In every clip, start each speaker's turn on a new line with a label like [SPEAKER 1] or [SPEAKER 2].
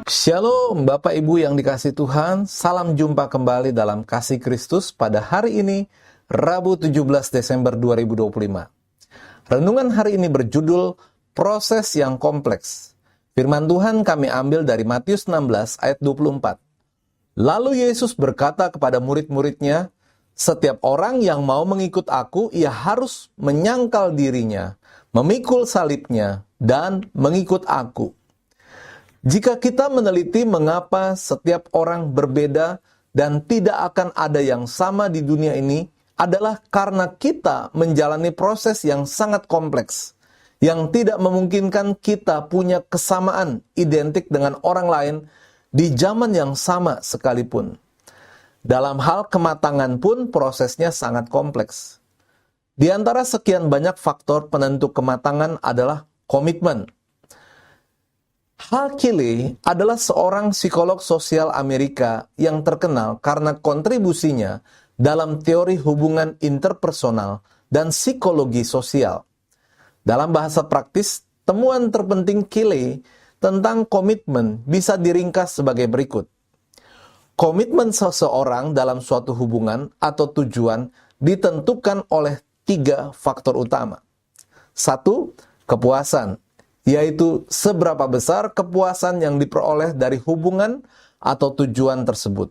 [SPEAKER 1] Shalom Bapak Ibu yang dikasihi Tuhan, salam jumpa kembali dalam Kasih Kristus pada hari ini, Rabu 17 Desember 2025. Renungan hari ini berjudul Proses yang Kompleks. Firman Tuhan kami ambil dari Matius 16 ayat 24. Lalu Yesus berkata kepada murid-muridnya, setiap orang yang mau mengikut aku, ia harus menyangkal dirinya, memikul salibnya, dan mengikut aku. Jika kita meneliti mengapa setiap orang berbeda dan tidak akan ada yang sama di dunia ini, adalah karena kita menjalani proses yang sangat kompleks, yang tidak memungkinkan kita punya kesamaan identik dengan orang lain di zaman yang sama sekalipun. Dalam hal kematangan pun prosesnya sangat kompleks. Di antara sekian banyak faktor penentu kematangan adalah komitmen. Hal Keeley adalah seorang psikolog sosial Amerika yang terkenal karena kontribusinya dalam teori hubungan interpersonal dan psikologi sosial. Dalam bahasa praktis, temuan terpenting Keeley tentang komitmen bisa diringkas sebagai berikut. Komitmen seseorang dalam suatu hubungan atau tujuan ditentukan oleh 3 faktor utama. 1. Kepuasan, yaitu seberapa besar kepuasan yang diperoleh dari hubungan atau tujuan tersebut.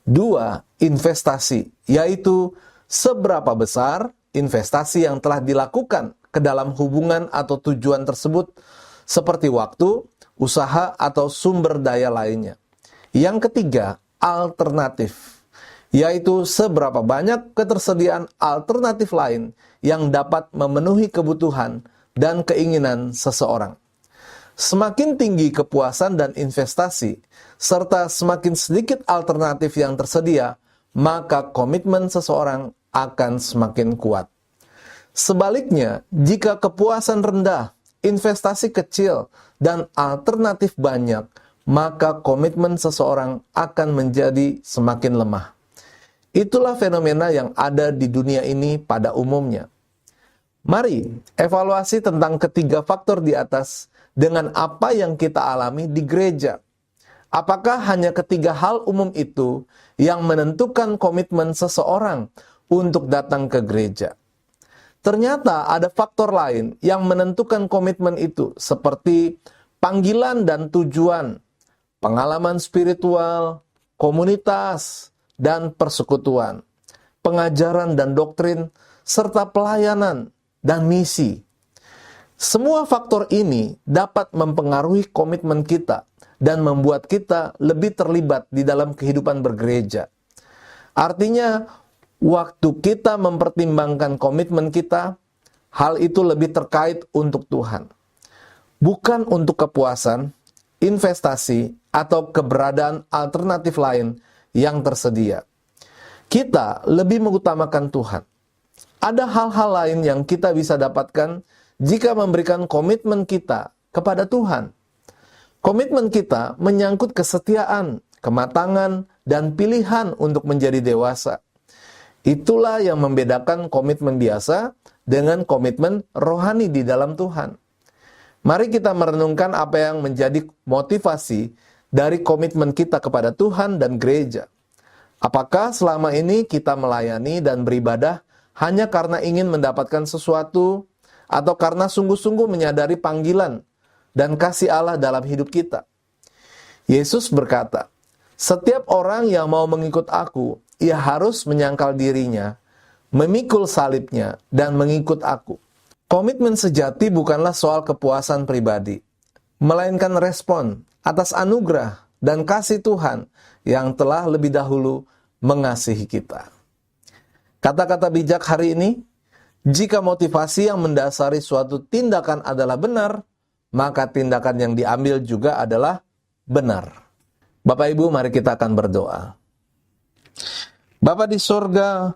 [SPEAKER 1] 2. Investasi, yaitu seberapa besar investasi yang telah dilakukan ke dalam hubungan atau tujuan tersebut, seperti waktu, usaha, atau sumber daya lainnya. Yang ketiga, alternatif, yaitu seberapa banyak ketersediaan alternatif lain yang dapat memenuhi kebutuhan dan keinginan seseorang. Semakin tinggi kepuasan dan investasi, serta semakin sedikit alternatif yang tersedia, maka komitmen seseorang akan semakin kuat. Sebaliknya, jika kepuasan rendah, investasi kecil, dan alternatif banyak, maka komitmen seseorang akan menjadi semakin lemah. Itulah fenomena yang ada di dunia ini pada umumnya. Mari evaluasi tentang ketiga faktor di atas dengan apa yang kita alami di gereja. Apakah hanya ketiga hal umum itu yang menentukan komitmen seseorang untuk datang ke gereja? Ternyata ada faktor lain yang menentukan komitmen itu, seperti panggilan dan tujuan, pengalaman spiritual, komunitas, dan persekutuan, pengajaran dan doktrin, serta pelayanan dan misi. Semua faktor ini dapat mempengaruhi komitmen kita dan membuat kita lebih terlibat di dalam kehidupan bergereja. Artinya, waktu kita mempertimbangkan komitmen kita, hal itu lebih terkait untuk Tuhan. Bukan untuk kepuasan, investasi, atau keberadaan alternatif lain yang tersedia. Kita lebih mengutamakan Tuhan. Ada hal-hal lain yang kita bisa dapatkan jika memberikan komitmen kita kepada Tuhan. Komitmen kita menyangkut kesetiaan, kematangan, dan pilihan untuk menjadi dewasa. Itulah yang membedakan komitmen biasa dengan komitmen rohani di dalam Tuhan. Mari kita merenungkan apa yang menjadi motivasi dari komitmen kita kepada Tuhan dan gereja. Apakah selama ini kita melayani dan beribadah hanya karena ingin mendapatkan sesuatu, atau karena sungguh-sungguh menyadari panggilan dan kasih Allah dalam hidup kita? Yesus berkata, setiap orang yang mau mengikut aku, ia harus menyangkal dirinya, memikul salibnya, dan mengikut aku. Komitmen sejati bukanlah soal kepuasan pribadi, melainkan respon atas anugerah dan kasih Tuhan yang telah lebih dahulu mengasihi kita. Kata-kata bijak hari ini, jika motivasi yang mendasari suatu tindakan adalah benar, maka tindakan yang diambil juga adalah benar. Bapak Ibu, mari kita akan berdoa. Bapa di sorga,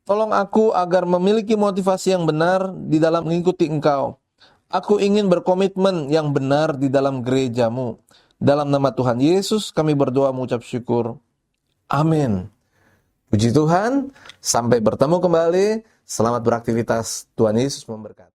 [SPEAKER 1] tolong aku agar memiliki motivasi yang benar di dalam mengikuti Engkau. Aku ingin berkomitmen yang benar di dalam gereja-Mu. Dalam nama Tuhan Yesus kami berdoa mengucap syukur. Amin. Puji Tuhan, sampai bertemu kembali. Selamat beraktivitas. Tuhan Yesus memberkati.